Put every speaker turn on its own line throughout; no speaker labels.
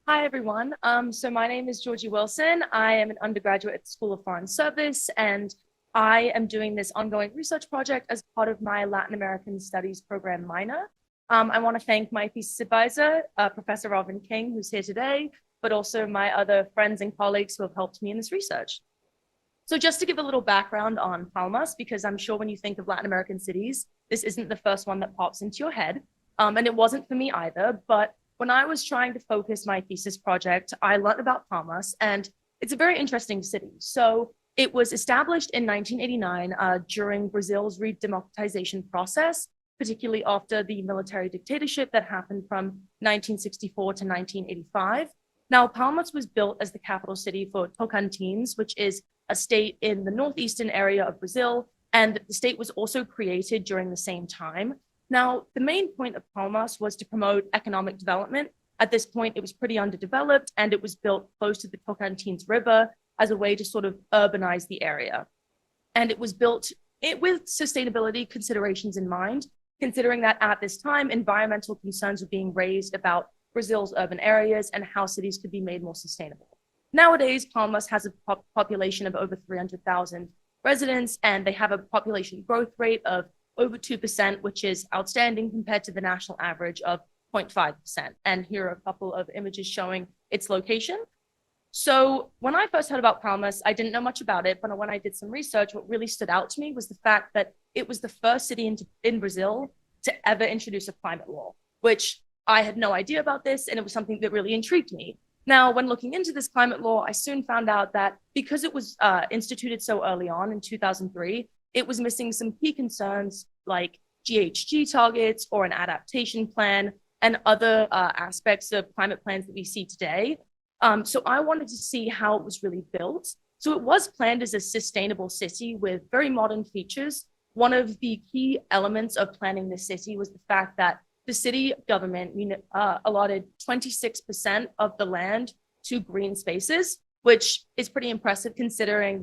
Hi, everyone. So my name is Georgie Wilson. I am an undergraduate at the School of Foreign Service, and I am doing this ongoing research project as part of my Latin American Studies program minor. I want to thank my thesis advisor, Professor Robin King, who's here today, but also my other friends and colleagues who have helped me in this research. So just to give a little background on Palmas, because I'm sure when you think of Latin American cities, this isn't the first one that pops into your head. And it wasn't for me either, but when I was trying to focus my thesis project, I learned about Palmas, and it's a very interesting city. So it was established in 1989 during Brazil's redemocratization process, particularly after the military dictatorship that happened from 1964 to 1985. Now, Palmas was built as the capital city for Tocantins, which is a state in the northeastern area of Brazil, and the state was also created during the same time. Now, the main point of Palmas was to promote economic development. At this point, it was pretty underdeveloped, and it was built close to the Tocantins River as a way to sort of urbanize the area. And it was built with sustainability considerations in mind, considering that at this time, environmental concerns were being raised about Brazil's urban areas and how cities could be made more sustainable. Nowadays, Palmas has a population of over 300,000 residents, and they have a population growth rate of over 2%, which is outstanding compared to the national average of 0.5%. And here are a couple of images showing its location. So when I first heard about Palmas, I didn't know much about it, but when I did some research, what really stood out to me was the fact that it was the first city in Brazil to ever introduce a climate law, which I had no idea about this, and it was something that really intrigued me. Now, when looking into this climate law, I soon found out that because it was instituted so early on in 2003, it was missing some key concerns like GHG targets or an adaptation plan and other aspects of climate plans that we see today. So I wanted to see how it was really built. So it was planned as a sustainable city with very modern features. One of the key elements of planning the city was the fact that the city government allotted 26% of the land to green spaces, which is pretty impressive considering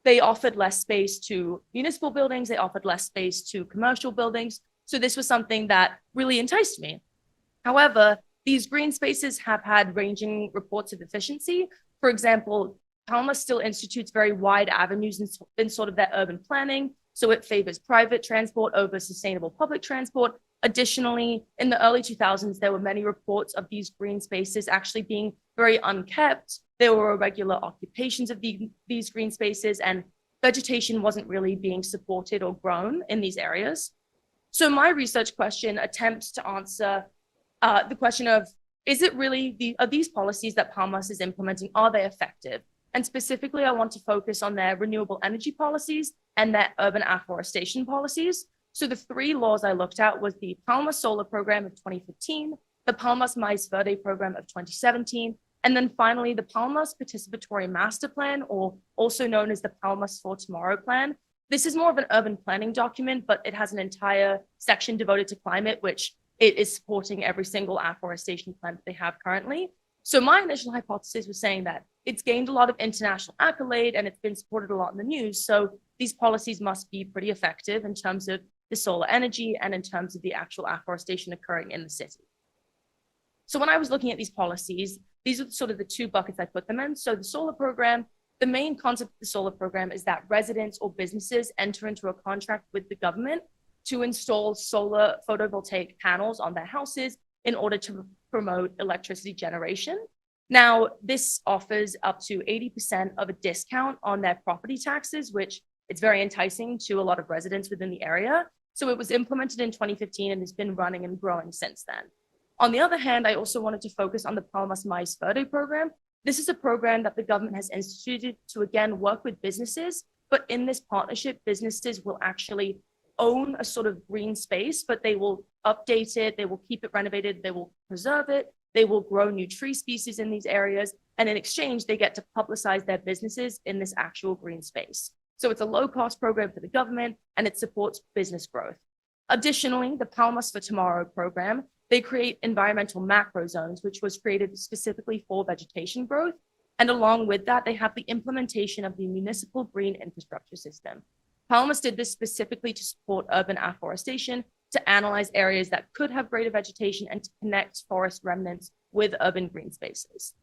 they offered less space to municipal buildings, they offered less space to commercial buildings. So this was something that really enticed me. However, these green spaces have had ranging reports of efficiency. For example, Palmas still institutes very wide avenues in sort of their urban planning. So it favors private transport over sustainable public transport. Additionally, in the early 2000s, there were many reports of these green spaces actually being very unkept. There were irregular occupations of these green spaces, and vegetation wasn't really being supported or grown in these areas. So my research question attempts to answer the question of, is it really, are these policies that Palmas is implementing, are they effective? And specifically, I want to focus on their renewable energy policies and their urban afforestation policies. So the three laws I looked at was the Palmas Solar Program of 2015, the Palmas Mais Verde Program of 2017, and then finally the Palmas Participatory Master Plan, or also known as the Palmas for Tomorrow Plan. This is more of an urban planning document, but it has an entire section devoted to climate, which it is supporting every single afforestation plan that they have currently. So my initial hypothesis was saying that it's gained a lot of international accolade and it's been supported a lot in the news. So these policies must be pretty effective in terms of the solar energy and in terms of the actual afforestation occurring in the city. So when I was looking at these policies, these are sort of the two buckets I put them in. So the solar program, the main concept of the solar program is that residents or businesses enter into a contract with the government to install solar photovoltaic panels on their houses in order to promote electricity generation. Now, this offers up to 80% of a discount on their property taxes, which it's very enticing to a lot of residents within the area. So it was implemented in 2015 and has been running and growing since then. On the other hand, I also wanted to focus on the Palmas Mais Verde program. This is a program that the government has instituted to, again, work with businesses. But in this partnership, businesses will actually own a sort of green space, but they will update it, they will keep it renovated, they will preserve it, they will grow new tree species in these areas. And in exchange, they get to publicize their businesses in this actual green space. So it's a low-cost program for the government, and it supports business growth. Additionally, the Palmas for Tomorrow program, they create environmental macro zones, which was created specifically for vegetation growth. And along with that, they have the implementation of the municipal green infrastructure system. Palmas did this specifically to support urban afforestation. to analyze areas that could have greater vegetation and to connect forest remnants with urban green spaces.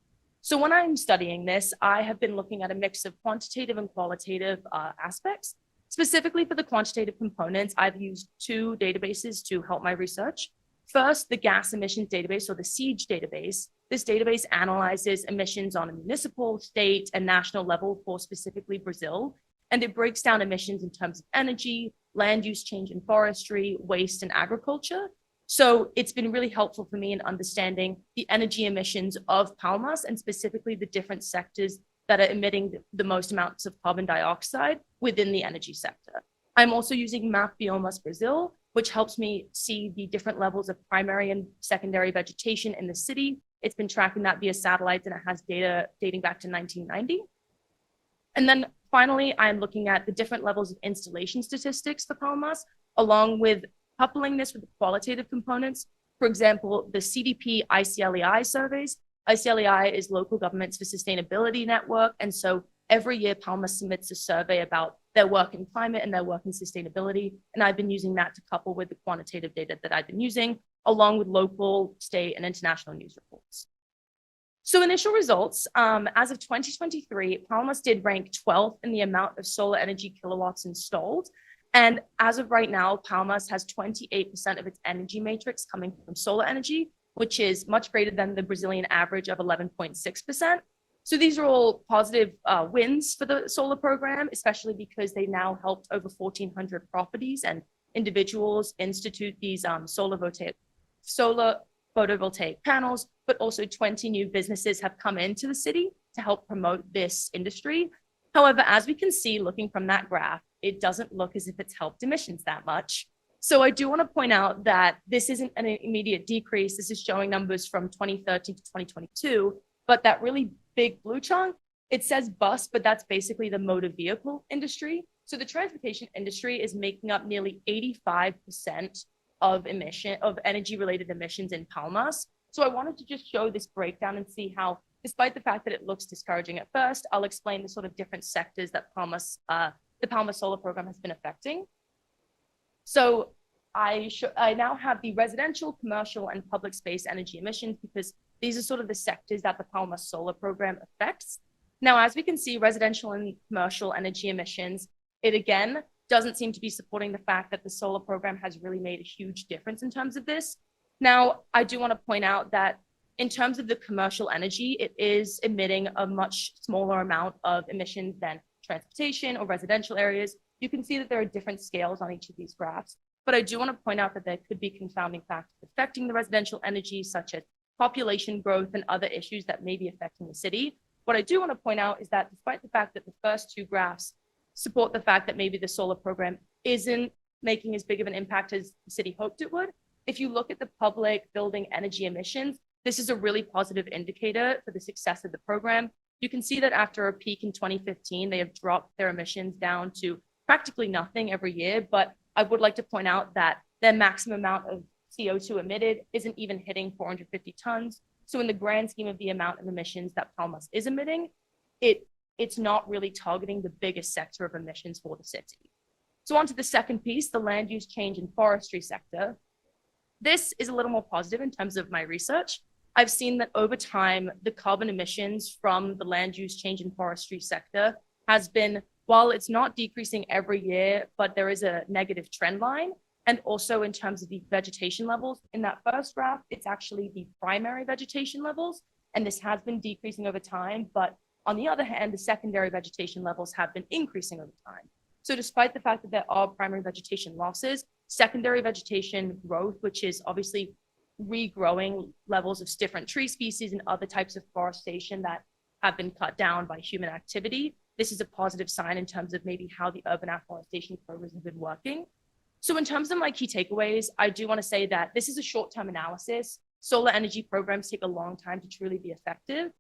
So when I'm studying this, I have been looking at a mix of quantitative and qualitative aspects. Specifically for the quantitative components, I've used two databases to help my research. First, the gas emissions database, or the SIEGE database. This database analyzes emissions on a municipal, state, and national level for specifically Brazil, and it breaks down emissions in terms of energy, land use change in forestry, waste, and agriculture. So it's been really helpful for me in understanding the energy emissions of Palmas, and specifically the different sectors that are emitting the most amounts of carbon dioxide within the energy sector. I'm also using Map Biomas Brazil, which helps me see the different levels of primary and secondary vegetation in the city. It's been tracking that via satellites, and it has data dating back to 1990. And then finally, I'm looking at the different levels of installation statistics for Palmas, along with coupling this with the qualitative components. For example, the CDP ICLEI surveys. ICLEI is Local Governments for Sustainability Network. And so every year, Palmas submits a survey about their work in climate and their work in sustainability. And I've been using that to couple with the quantitative data that I've been using, along with local, state, and international news reports. So initial results, as of 2023, Palmas did rank 12th in the amount of solar energy kilowatts installed. And as of right now, Palmas has 28% of its energy matrix coming from solar energy, which is much greater than the Brazilian average of 11.6%. So these are all positive wins for the solar program, especially because they now helped over 1,400 properties and individuals institute these solar photovoltaic panels, but also 20 new businesses have come into the city to help promote this industry. However, as we can see, looking from that graph, it doesn't look as if it's helped emissions that much. So I do want to point out that this isn't an immediate decrease. This is showing numbers from 2013 to 2022, but that really big blue chunk, it says bus, but that's basically the motor vehicle industry. So the transportation industry is making up nearly 85% of energy-related emissions in Palmas. So I wanted to just show this breakdown and see how, despite the fact that it looks discouraging at first, I'll explain the sort of different sectors that the Palmas Solar Program has been affecting. So I now have the residential, commercial, and public space energy emissions because these are sort of the sectors that the Palmas Solar Program affects. Now, as we can see, residential and commercial energy emissions, it again doesn't seem to be supporting the fact that the solar program has really made a huge difference in terms of this. Now, I do want to point out that in terms of the commercial energy, it is emitting a much smaller amount of emissions than transportation or residential areas. You can see that there are different scales on each of these graphs, but I do want to point out that there could be confounding factors affecting the residential energy, such as population growth and other issues that may be affecting the city. What I do want to point out is that despite the fact that the first two graphs support the fact that maybe the solar program isn't making as big of an impact as the city hoped it would, if you look at the public building energy emissions, this is a really positive indicator for the success of the program. You can see that after a peak in 2015, they have dropped their emissions down to practically nothing every year, but I would like to point out that their maximum amount of CO2 emitted isn't even hitting 450 tons. So in the grand scheme of the amount of emissions that Palmas is emitting, it's not really targeting the biggest sector of emissions for the city. So on to the second piece, the land use change in forestry sector. This is a little more positive in terms of my research. I've seen that over time, the carbon emissions from the land use change in forestry sector has been, while it's not decreasing every year, but there is a negative trend line. And also in terms of the vegetation levels, in that first graph, it's actually the primary vegetation levels. And this has been decreasing over time, but on the other hand, the secondary vegetation levels have been increasing over time. So despite the fact that there are primary vegetation losses, secondary vegetation growth, which is obviously regrowing levels of different tree species and other types of forestation that have been cut down by human activity, this is a positive sign in terms of maybe how the urban afforestation programs have been working. So in terms of my key takeaways, I do want to say that this is a short-term analysis. Solar energy programs take a long time to truly be effective.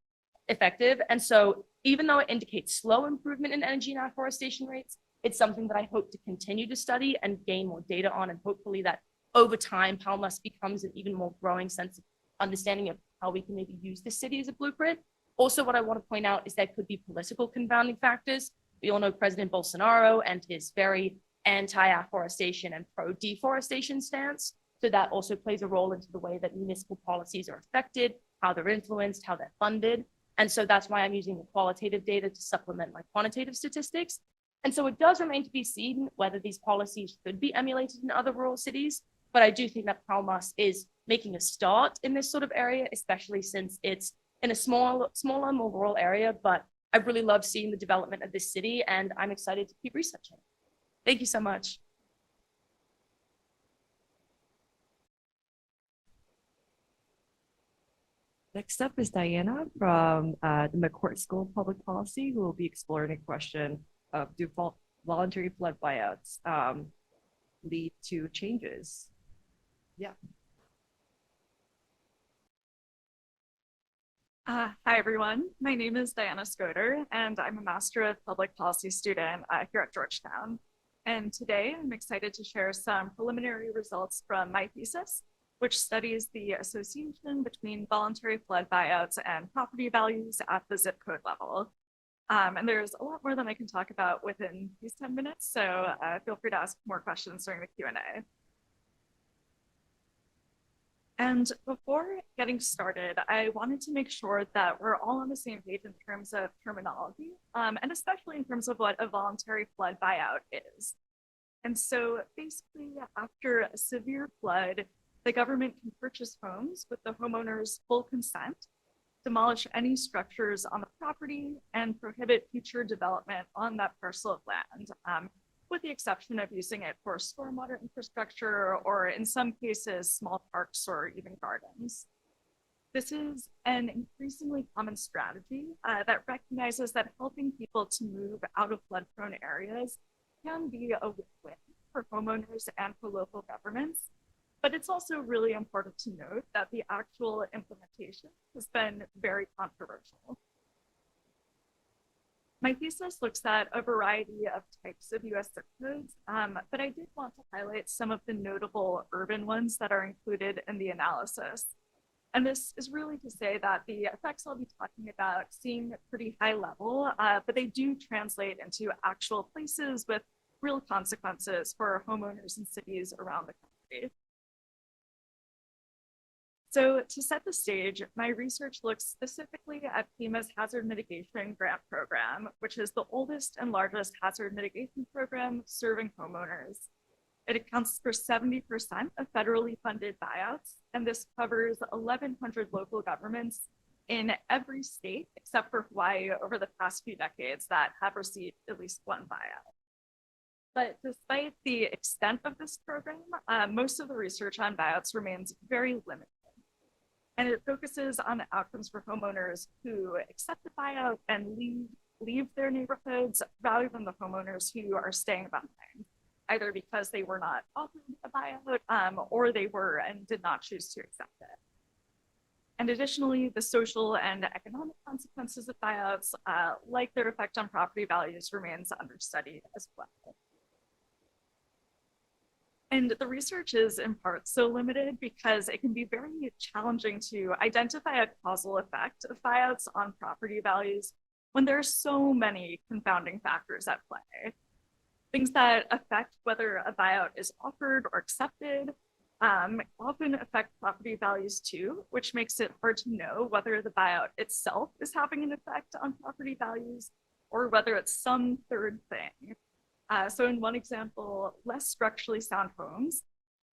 And so even though it indicates slow improvement in energy and afforestation rates, it's something that I hope to continue to study and gain more data on, and hopefully that over time, Palmas becomes an even more growing sense of understanding of how we can maybe use the city as a blueprint. Also, what I want to point out is there could be political confounding factors. We all know President Bolsonaro and his very anti-afforestation and pro-deforestation stance. So that also plays a role into the way that municipal policies are affected, how they're influenced, how they're funded. And so that's why I'm using the qualitative data to supplement my quantitative statistics. And so it does remain to be seen whether these policies should be emulated in other rural cities. But I do think that Palmas is making a start in this sort of area, especially since it's in a smaller, more rural area. But I really love seeing the development of this city, and I'm excited to keep researching. Thank you so much.
Next up is Diana from the McCourt School of Public Policy, who will be exploring a question of do voluntary flood buyouts lead to changes? Yeah.
Hi, everyone. My name is Diana Schoder, and I'm a Master of Public Policy student here at Georgetown. And today I'm excited to share some preliminary results from my thesis, which studies the association between voluntary flood buyouts and property values at the zip code level. And there's a lot more than I can talk about within these 10 minutes, so feel free to ask more questions during the Q&A. And before getting started, I wanted to make sure that we're all on the same page in terms of terminology, and especially in terms of what a voluntary flood buyout is. And so basically, after a severe flood, the government can purchase homes with the homeowner's full consent, demolish any structures on the property, and prohibit future development on that parcel of land, with the exception of using it for stormwater infrastructure or, in some cases, small parks or even gardens. This is an increasingly common strategy that recognizes that helping people to move out of flood-prone areas can be a win-win for homeowners and for local governments. But it's also really important to note that the actual implementation has been very controversial. My thesis looks at a variety of types of US zip codes, but I did want to highlight some of the notable urban ones that are included in the analysis. And this is really to say that the effects I'll be talking about seem pretty high level, but they do translate into actual places with real consequences for homeowners in cities around the country. So to set the stage, my research looks specifically at FEMA's Hazard Mitigation Grant Program, which is the oldest and largest hazard mitigation program serving homeowners. It accounts for 70% of federally funded buyouts, and this covers 1,100 local governments in every state except for Hawaii over the past few decades that have received at least one buyout. But despite the extent of this program, most of the research on buyouts remains very limited. And it focuses on outcomes for homeowners who accept the buyout and leave their neighborhoods rather than the homeowners who are staying behind, either because they were not offered a buyout or they were and did not choose to accept it. And additionally, the social and economic consequences of buyouts, like their effect on property values, remains understudied as well. And the research is in part so limited because it can be very challenging to identify a causal effect of buyouts on property values when there are so many confounding factors at play. Things that affect whether a buyout is offered or accepted often affect property values too, which makes it hard to know whether the buyout itself is having an effect on property values or whether it's some third thing. So in one example, less structurally sound homes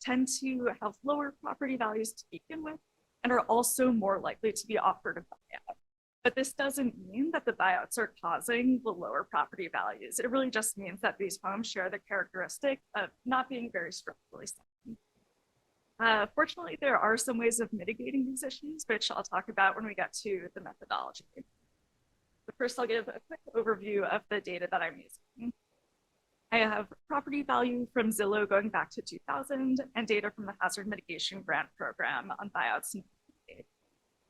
tend to have lower property values to begin with and are also more likely to be offered a buyout. But this doesn't mean that the buyouts are causing the lower property values. It really just means that these homes share the characteristic of not being very structurally sound. Fortunately, there are some ways of mitigating these issues, which I'll talk about when we get to the methodology. But first, I'll give a quick overview of the data that I'm using. I have property value from Zillow going back to 2000 and data from the Hazard Mitigation Grant Program on buyouts in 2008.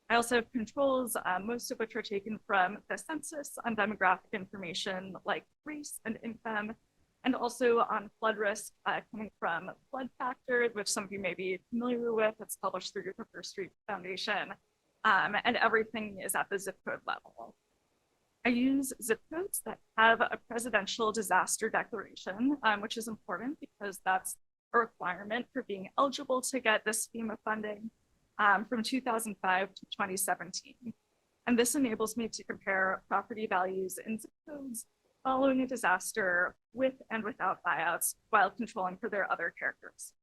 I also have controls, most of which are taken from the census on demographic information like race and income, and also on flood risk coming from Flood Factor, which some of you may be familiar with. It's published through the First Street Foundation, and everything is at the zip code level. I use zip codes that have a presidential disaster declaration, which is important because that's a requirement for being eligible to get this FEMA funding from 2005 to 2017. And this enables me to compare property values in zip codes following a disaster with and without buyouts while controlling for their other characteristics.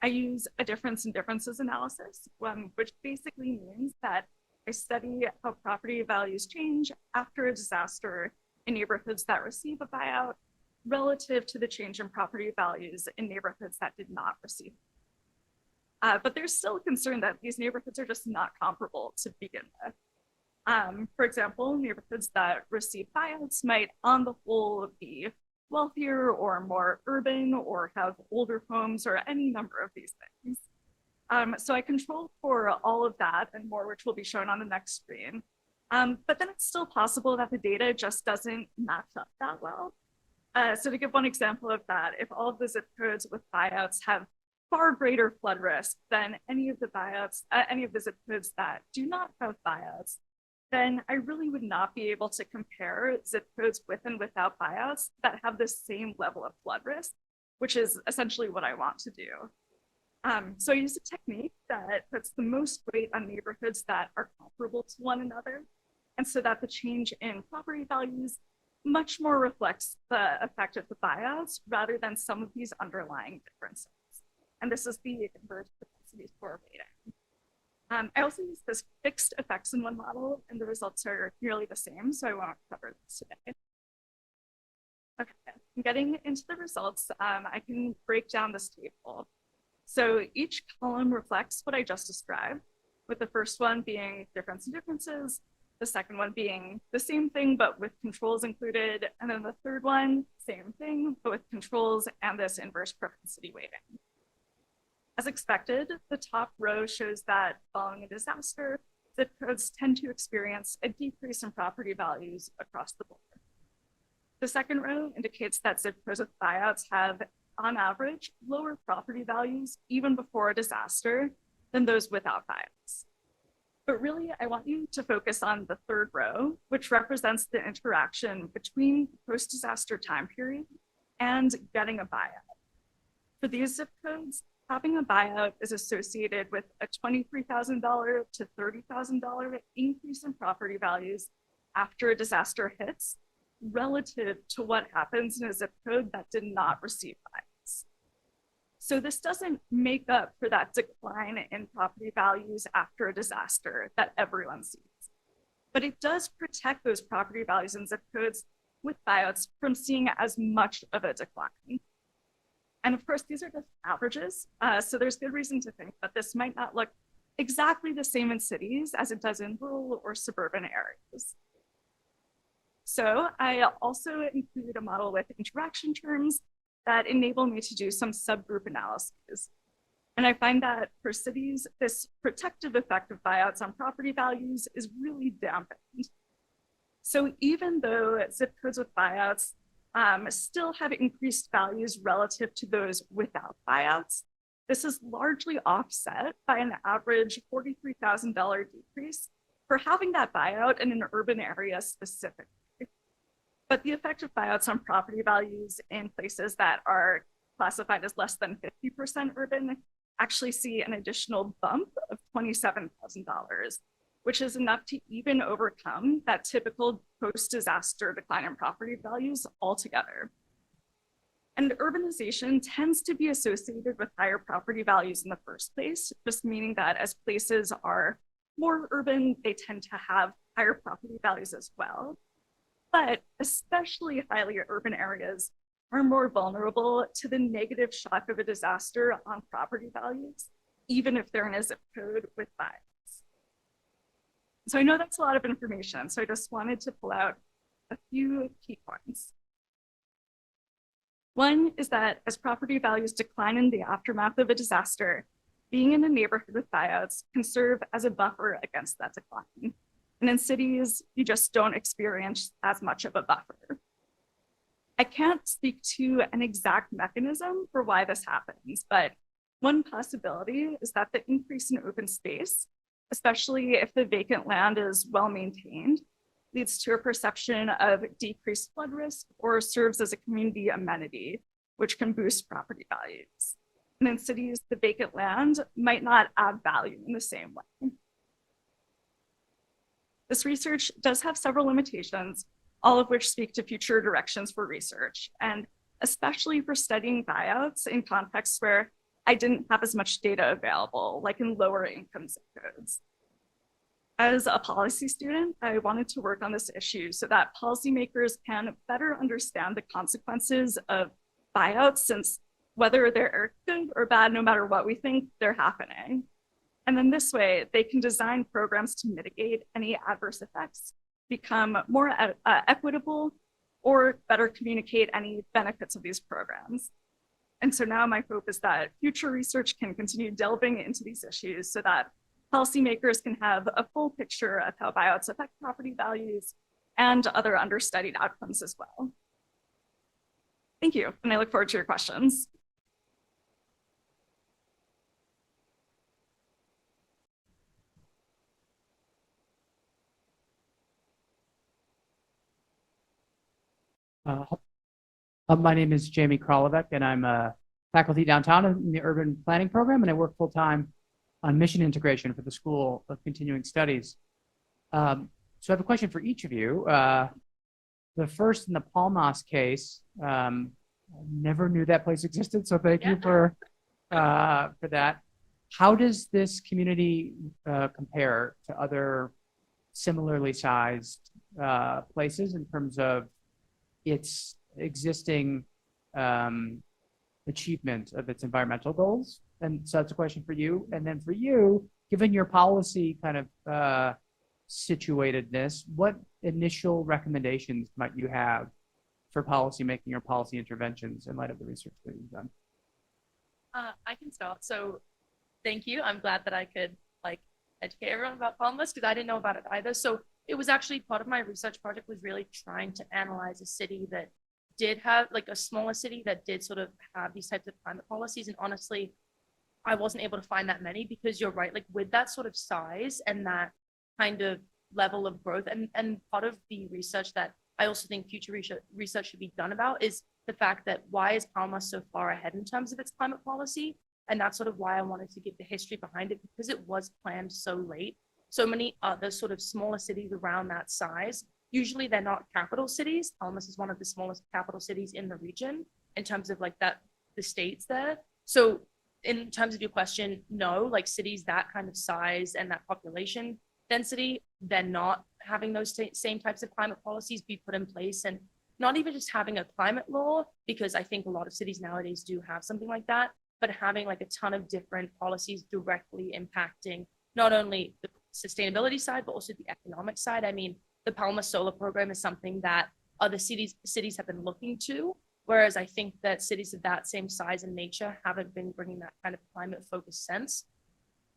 I use a difference in differences analysis, which basically means that I study how property values change after a disaster in neighborhoods that receive a buyout relative to the change in property values in neighborhoods that did not receive. But there's still a concern that these neighborhoods are just not comparable to begin with. For example, neighborhoods that receive buyouts might on the whole be wealthier or more urban or have older homes or any number of these things. So I control for all of that and more, which will be shown on the next screen. But then it's still possible that the data just doesn't match up that well. So to give one example of that, if all of the zip codes with buyouts have far greater flood risk than any of the buyouts, any of the zip codes that do not have buyouts, then I really would not be able to compare zip codes with and without buyouts that have the same level of flood risk, which is essentially what I want to do. So I use a technique that puts the most weight on neighborhoods that are comparable to one another, and so that the change in property values much more reflects the effect of the buyouts rather than some of these underlying differences. And this is the inverse propensity score rating. I also use this fixed effects in one model, and the results are nearly the same, so I won't cover this today. Okay, getting into the results, I can break down this table. So each column reflects what I just described, with the first one being difference in differences, the second one being the same thing, but with controls included, and then the third one, same thing, but with controls and this inverse propensity weighting. As expected, the top row shows that following a disaster, zip codes tend to experience a decrease in property values across the board. The second row indicates that zip codes with buyouts have, on average, lower property values even before a disaster than those without buyouts. But really, I want you to focus on the third row, which represents the interaction between the post-disaster time period and getting a buyout. For these zip codes, having a buyout is associated with a $23,000 to $30,000 increase in property values after a disaster hits, relative to what happens in a zip code that did not receive buyouts. So this doesn't make up for that decline in property values after a disaster that everyone sees, but it does protect those property values in zip codes with buyouts from seeing as much of a decline. And of course, these are just averages, so there's good reason to think that this might not look exactly the same in cities as it does in rural or suburban areas. So I also included a model with interaction terms that enable me to do some subgroup analyses. And I find that for cities, this protective effect of buyouts on property values is really dampened. So even though zip codes with buyouts still have increased values relative to those without buyouts, this is largely offset by an average $43,000 decrease for having that buyout in an urban area specifically. But the effect of buyouts on property values in places that are classified as less than 50% urban actually see an additional bump of $27,000, which is enough to even overcome that typical post-disaster decline in property values altogether. And urbanization tends to be associated with higher property values in the first place, just meaning that as places are more urban, they tend to have higher property values as well. But especially highly urban areas are more vulnerable to the negative shock of a disaster on property values, even if they're in a zip code with buyouts. So I know that's a lot of information, so I just wanted to pull out a few key points. One is that as property values decline in the aftermath of a disaster, being in a neighborhood with buyouts can serve as a buffer against that decline. And in cities, you just don't experience as much of a buffer. I can't speak to an exact mechanism for why this happens, but one possibility is that the increase in open space, especially if the vacant land is well maintained, leads to a perception of decreased flood risk or serves as a community amenity, which can boost property values. And in cities, the vacant land might not add value in the same way. This research does have several limitations, all of which speak to future directions for research, and especially for studying buyouts in contexts where I didn't have as much data available, like in lower income zip codes. As a policy student, I wanted to work on this issue so that policymakers can better understand the consequences of buyouts, since whether they're good or bad, no matter what we think, they're happening. And then this way, they can design programs to mitigate any adverse effects, become more equitable, or better communicate any benefits of these programs. And so now my hope is that future research can continue delving into these issues so that policymakers can have a full picture of how buyouts affect property values and other understudied outcomes as well. Thank you, and I look forward to your questions.
My name is Jamie Kralovec, and I'm a faculty downtown in the urban planning program, and I work full-time on mission integration for the School of Continuing Studies. So I have a question for each of you. The first in the Palmas case, I never knew that place existed, so thank you for that. How does this community compare to other similarly sized places in terms of its existing achievement of its environmental goals? And so that's a question for you. And then for you, given your policy kind of situatedness, what initial recommendations might you have for policy making or policy interventions in light of the research that you've done?
I can start. So thank you. I'm glad that I could educate everyone about Palmas, because I didn't know about it either. So it was actually part of my research project was really trying to analyze a city that did have a smaller city that did sort of have these types of climate policies. And honestly, I wasn't able to find that many, because you're right, with that sort of size and that kind of level of growth, and part of the research that I also think future research should be done about is the fact that why is Palma so far ahead in terms of its climate policy? And that's sort of why I wanted to give the history behind it, because it was planned so late. So many other sort of smaller cities around that size, usually they're not capital cities. Palmas is one of the smallest capital cities in the region in terms of the states there. So in terms of your question, no, cities that kind of size and that population density, they're not having those same types of climate policies be put in place, and not even just having a climate law, because I think a lot of cities nowadays do have something like that, but having a ton of different policies directly impacting not only the sustainability side, but also the economic side. I mean, the Palma Solar Program is something that other cities have been looking to, whereas I think that cities of that same size and nature haven't been bringing that kind of climate-focused sense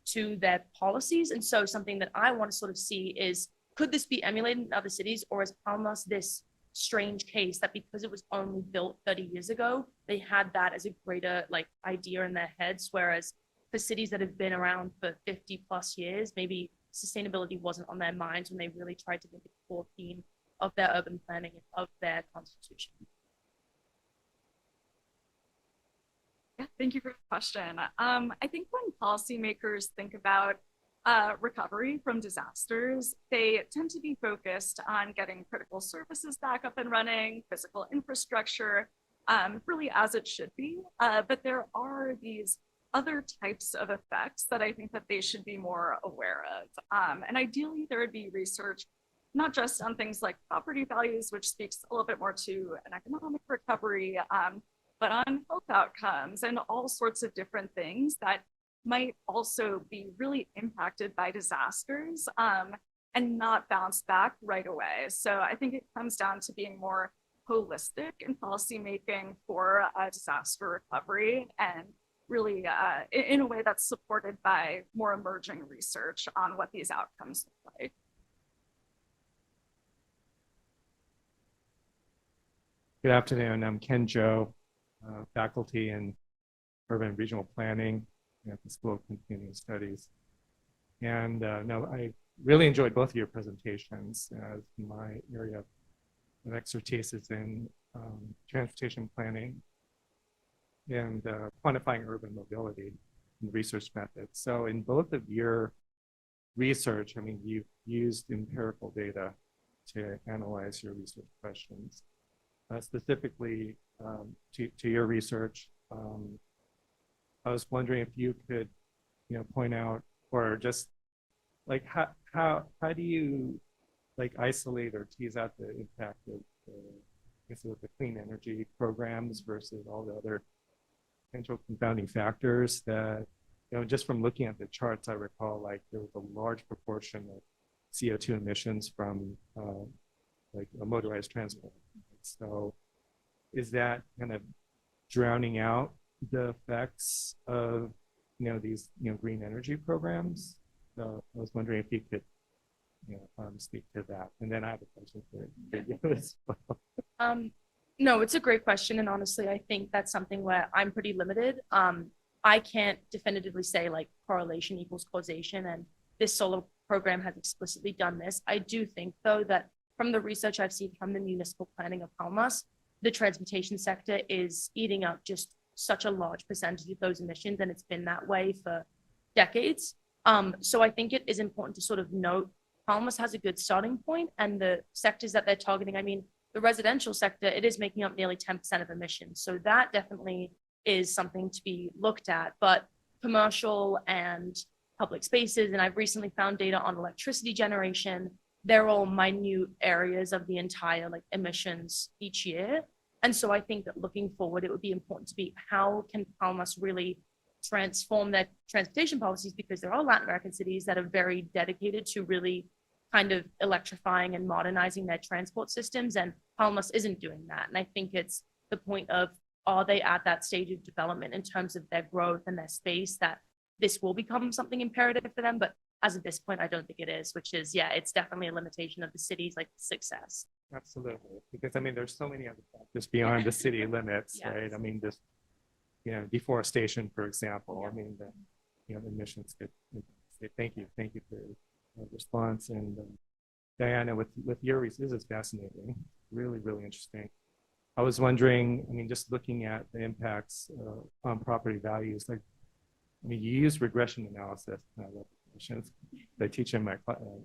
to their policies. And so something that I want to sort of see is, could this be emulated in other cities, or is Palmas this strange case that because it was only built 30 years ago, they had that as a greater idea in their heads, whereas for cities that have been around for 50 plus years, maybe sustainability wasn't on their minds when they really tried to make it a core theme of their urban planning and of their constitution.
Yeah, thank you for the question. I think when policymakers think about recovery from disasters, they tend to be focused on getting critical services back up and running, physical infrastructure, really as it should be. But there are these other types of effects that I think that they should be more aware of. And ideally, there would be research not just on things like property values, which speaks a little bit more to an economic recovery, but on health outcomes and all sorts of different things that might also be really impacted by disasters and not bounce back right away. So I think it comes down to being more holistic in policymaking for disaster recovery, and really in a way that's supported by more emerging research on what these outcomes look like.
Good afternoon, I'm Ken Joe, faculty in urban and regional planning at the School of Continuing Studies. And no, I really enjoyed both of your presentations. My area of expertise is in transportation planning and quantifying urban mobility and research methods. So in both of your research, I mean, you've used empirical data to analyze your research questions. Specifically to your research, I was wondering if you could, point out or just like how do you like isolate or tease out the impact of the clean energy programs versus all the other potential confounding factors that, just from looking at the charts, I recall like there was a large proportion of CO2 emissions from like a motorized transport. So is that kind of drowning out the effects of, these, green energy programs? So I was wondering if you could, speak to that. And then I have a question for you as well.
No, it's a great question. And honestly, I think that's something where I'm pretty limited. I can't definitively say like correlation equals causation, and this solar program has explicitly done this. I do think though that from the research I've seen from the municipal planning of Palmas, the transportation sector is eating up just such a large percentage of those emissions, and it's been that way for decades. So I think it is important to sort of note Palmas has a good starting point, and the sectors that they're targeting, I mean, the residential sector, it is making up nearly 10% of emissions. So that definitely is something to be looked at. But commercial and public spaces, and I've recently found data on electricity generation, they're all minute areas of the entire like emissions each year. And so I think that looking forward, it would be important to be how can Palmas really transform their transportation policies, because there are Latin American cities that are very dedicated to really kind of electrifying and modernizing their transport systems, and Palmas isn't doing that. And I think it's the point of, are they at that stage of development in terms of their growth and their space that this will become something imperative for them? But as of this point, I don't think it is, which is, yeah, it's definitely a limitation of the city's like success.
Absolutely, because I mean, there's so many other factors beyond the city limits,
Yes.
right? I mean, just deforestation, for example. I mean, the emissions could. Thank you for your response. And Diana, with your research, this is fascinating, really, really interesting. I was wondering, I mean, just looking at the impacts on property values, like, I mean, you use regression analysis. I love regressions. I teach in my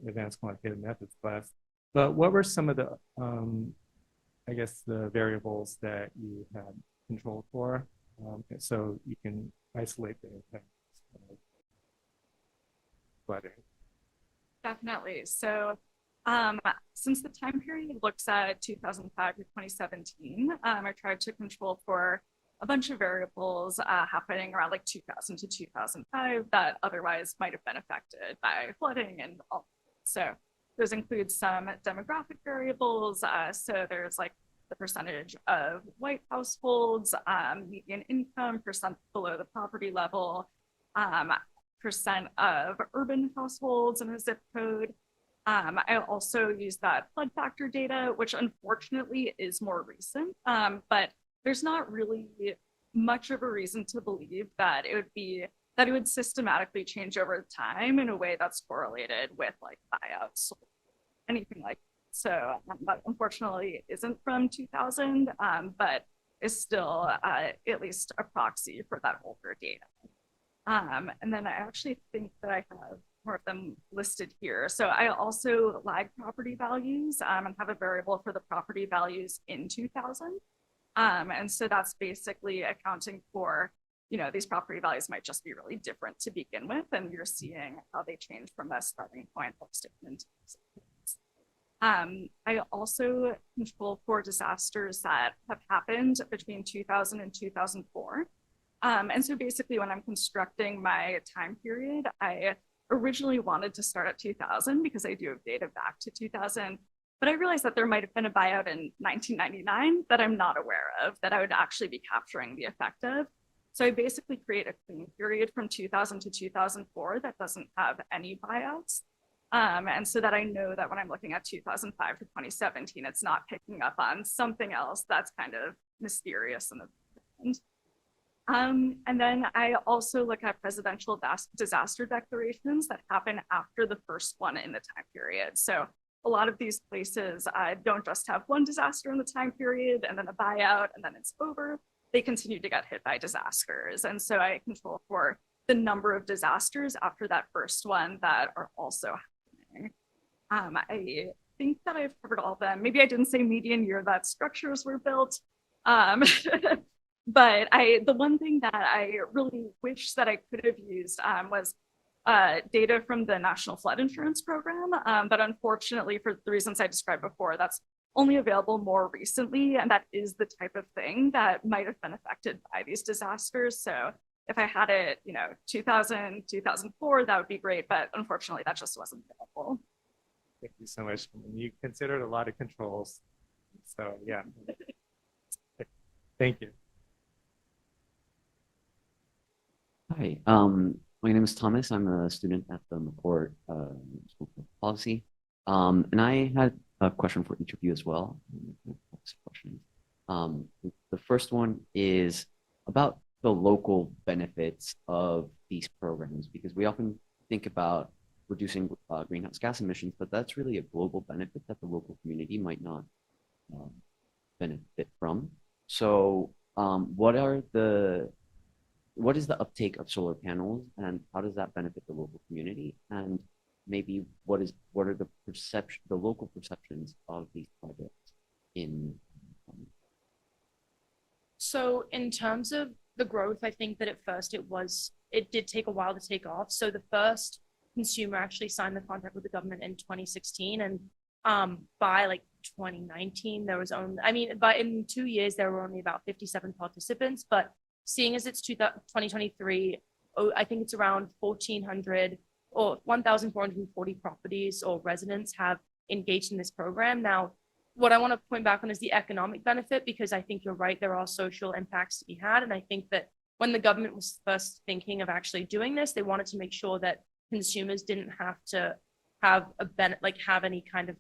advanced quantitative methods class. But what were some of the, I guess, the variables that you had control for, so you can isolate the impacts of flooding?
Definitely. So since the time period looks at 2005 to 2017, I tried to control for a bunch of variables happening around like 2000 to 2005 that otherwise might have been affected by flooding and all. So those include some demographic variables. So there's like the percentage of white households, median income, percent below the poverty level, percent of urban households in a zip code. I also use that flood factor data, which unfortunately is more recent, but there's not really much of a reason to believe that it would systematically change over time in a way that's correlated with like buyouts, anything like that. So that unfortunately isn't from 2000, but is still at least a proxy for that older data. And then I actually think that I have more of them listed here. So I also lag property values and have a variable for the property values in 2000. And so that's basically accounting for, these property values might just be really different to begin with, and you're seeing how they change from a starting point. I also control for disasters that have happened between 2000 and 2004. And so basically when I'm constructing my time period, I originally wanted to start at 2000 because I do have data back to 2000, but I realized that there might have been a buyout in 1999 that I'm not aware of, that I would actually be capturing the effect of. So I basically create a clean period from 2000 to 2004 that doesn't have any buyouts. And so that I know that when I'm looking at 2005 to 2017, it's not picking up on something else that's kind of mysterious in the background. And then I also look at presidential disaster declarations that happen after the first one in the time period. So a lot of these places don't just have one disaster in the time period and then a buyout and then it's over. They continue to get hit by disasters. And so I control for the number of disasters after that first one that are also happening. I think that I've covered all of them. Maybe I didn't say median year that structures were built. But the one thing that I really wish that I could have used was data from the National Flood Insurance Program. But unfortunately, for the reasons I described before, that's only available more recently. And that is the type of thing that might have been affected by these disasters. So if I had it, 2000, 2004, that would be great. But unfortunately, that just wasn't available.
Thank you so much. You considered a lot of controls. So yeah. Thank you.
Hi, my name is Thomas. I'm a student at the McCourt School of Policy. And I had a question for each of you as well. The first one is about the local benefits of these programs, because we often think about reducing greenhouse gas emissions, but that's really a global benefit that the local community might not benefit from. So what is the uptake of solar panels and how does that benefit the local community? And maybe what are the local perceptions of these projects in
So in terms of the growth, I think that at first it did take a while to take off. So the first consumer actually signed the contract with the government in 2016, and by like 2019 there was but in 2 years there were only about 57 participants. But seeing as it's 2023, I think it's around 1,400 or 1,440 properties or residents have engaged in this program. Now, what I want to point back on is the economic benefit, because I think you're right, there are social impacts to be had. And I think that when the government was first thinking of actually doing this, they wanted to make sure that consumers didn't have to have have any kind of,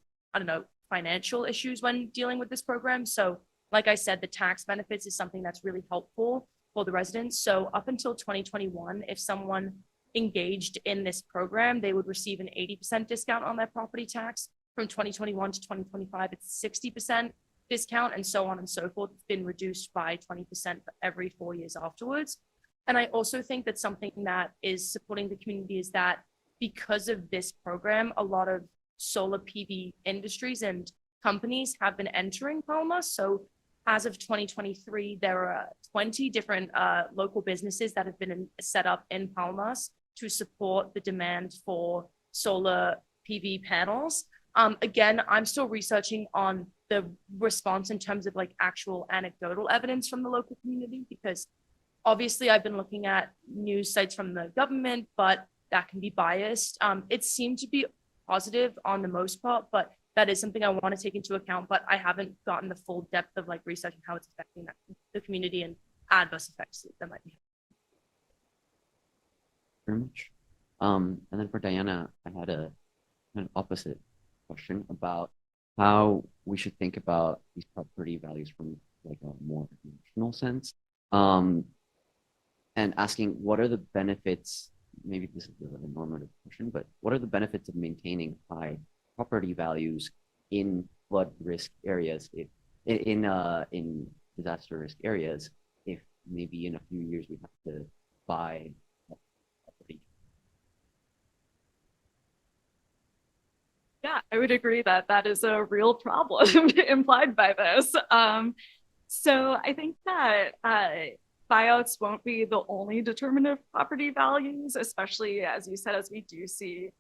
financial issues when dealing with this program. So like I said, the tax benefits is something that's really helpful for the residents. So up until 2021, if someone engaged in this program, they would receive an 80% discount on their property tax. From 2021 to 2025, it's 60% discount, and so on and so forth. It's been reduced by 20% for every 4 years afterwards. And I also think that something that is supporting the community is that because of this program, a lot of solar PV industries and companies have been entering Palmas. So as of 2023, there are 20 different local businesses that have been set up in Palmas to support the demand for solar PV panels. Again, I'm still researching on the response in terms of like actual anecdotal evidence from the local community, because obviously I've been looking at news sites from the government, but that can be biased. It seemed to be positive on the most part, but that is something I want to take into account, but I haven't gotten the full depth of like researching how it's affecting the community and adverse effects that might be.
very much? And then for Diana, I had an opposite question about how we should think about these property values from like a more emotional sense. And asking what are the benefits, maybe this is a normative question, but what are the benefits of maintaining high property values in flood risk areas, if in disaster risk areas, if maybe in a few years we have to buy property?
Yeah, I would agree that that is a real problem implied by this. So I think that buyouts won't be the only determinant of property values, especially as you said, as we do see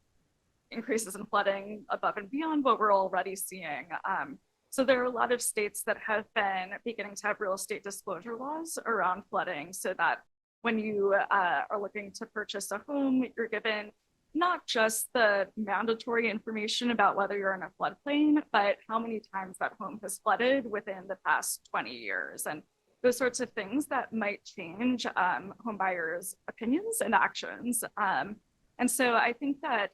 increases in flooding above and beyond what we're already seeing. So there are a lot of states that have been beginning to have real estate disclosure laws around flooding, so that when you are looking to purchase a home, you're given not just the mandatory information about whether you're in a floodplain, but how many times that home has flooded within the past 20 years. And those sorts of things that might change home buyers' opinions and actions. And so I think that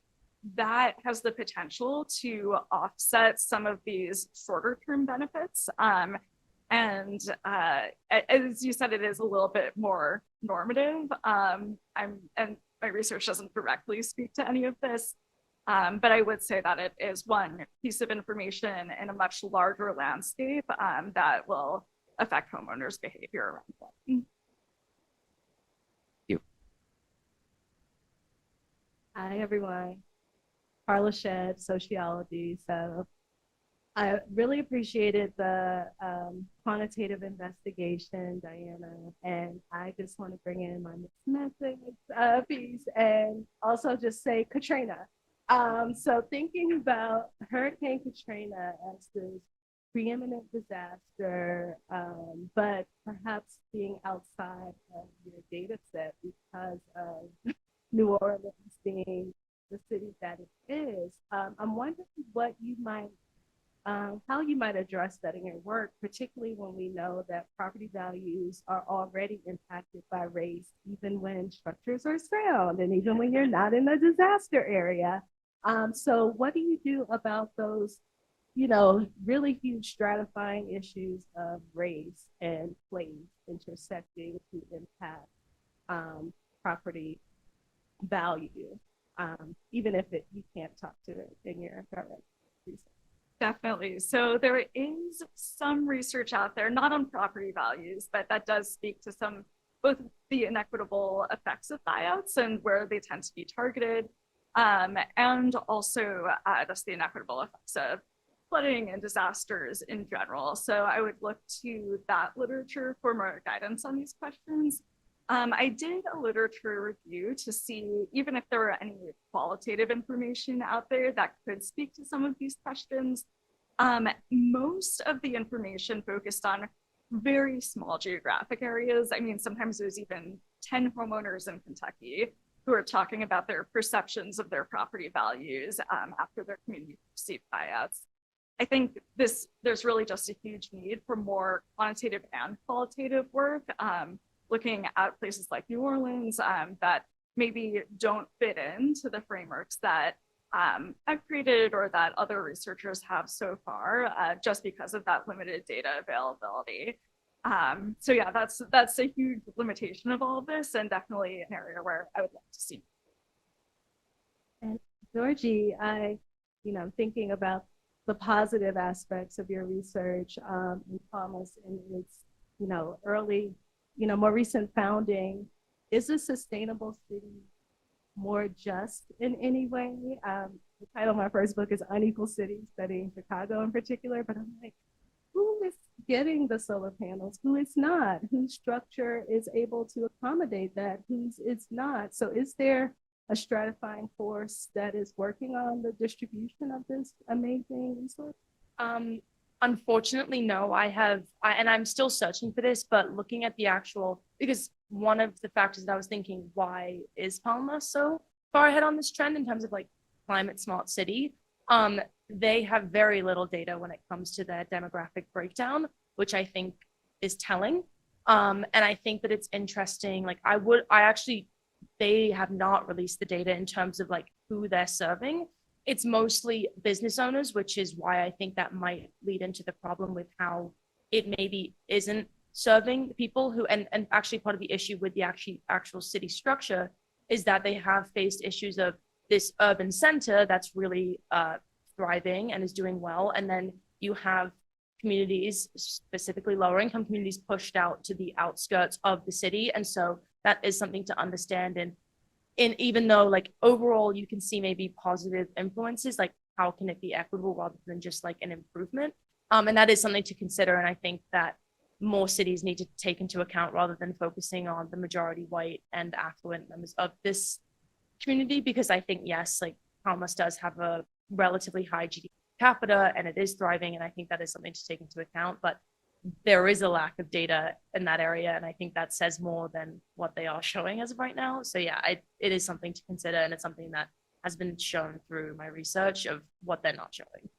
that has the potential to offset some of these shorter term benefits. And And as you said, it is a little bit more normative. And my research doesn't directly speak to any of this, but I would say that it is one piece of information in a much larger landscape that will affect homeowners' behavior around flooding.
Hi, everyone. Carla Shedd, sociology. So I really appreciated the quantitative investigation, Diana, and I just want to bring in my message piece and also just say Katrina. So thinking about Hurricane Katrina as this preeminent disaster, but perhaps being outside of your data set because of New Orleans being the city that it is. I'm wondering what you might how you might address that in your work, particularly when we know that property values are already impacted by race, even when structures are sound and even when you're not in a disaster area. So what do you do about those, really huge stratifying issues of race and place intersecting to impact property value, even if you can't talk to it in your direct research?
Definitely. So there is some research out there, not on property values, but that does speak to some, both the inequitable effects of buyouts and where they tend to be targeted, and also just the inequitable effects of flooding and disasters in general. So I would look to that literature for more guidance on these questions. I did a literature review to see even if there were any qualitative information out there that could speak to some of these questions. Most of the information focused on very small geographic areas. I mean, sometimes there's even 10 homeowners in Kentucky who are talking about their perceptions of their property values after their community received buyouts. I think there's really just a huge need for more quantitative and qualitative work. Looking at places like New Orleans that maybe don't fit into the frameworks that I've created or that other researchers have so far, just because of that limited data availability. So yeah, that's a huge limitation of all of this, and definitely an area where I would like to see.
And Georgie, thinking about the positive aspects of your research in Palmas and its, early, more recent founding, is a sustainable city more just in any way? The title of my first book is Unequal Cities, studying Chicago in particular, but I'm like, who is getting the solar panels? Who is not? Whose structure is able to accommodate that? Whose is not? So is there a stratifying force that is working on the distribution of this amazing resource?
Unfortunately, no, and I'm still searching for this, but looking at the actual, because one of the factors that I was thinking, why is Palma so far ahead on this trend in terms of like climate smart city? They have very little data when it comes to their demographic breakdown, which I think is telling. And I think that it's interesting. Like they have not released the data in terms of like who they're serving. It's mostly business owners, which is why I think that might lead into the problem with how it maybe isn't serving the people who, and actually part of the issue with the actual city structure is that they have faced issues of this urban center that's really thriving and is doing well. And then you have communities, specifically lower income communities, pushed out to the outskirts of the city. And so that is something to understand. And even though like overall you can see maybe positive influences, like how can it be equitable rather than just like an improvement? And that is something to consider. And I think that more cities need to take into account rather than focusing on the majority white and affluent members of this community, because I think, yes, like Palmas does have a relatively high GDP per capita and it is thriving. And I think that is something to take into account, but there is a lack of data in that area. And I think that says more than what they are showing as of right now. So yeah, it is something to consider. And it's something that has been shown through my research of what they're not showing.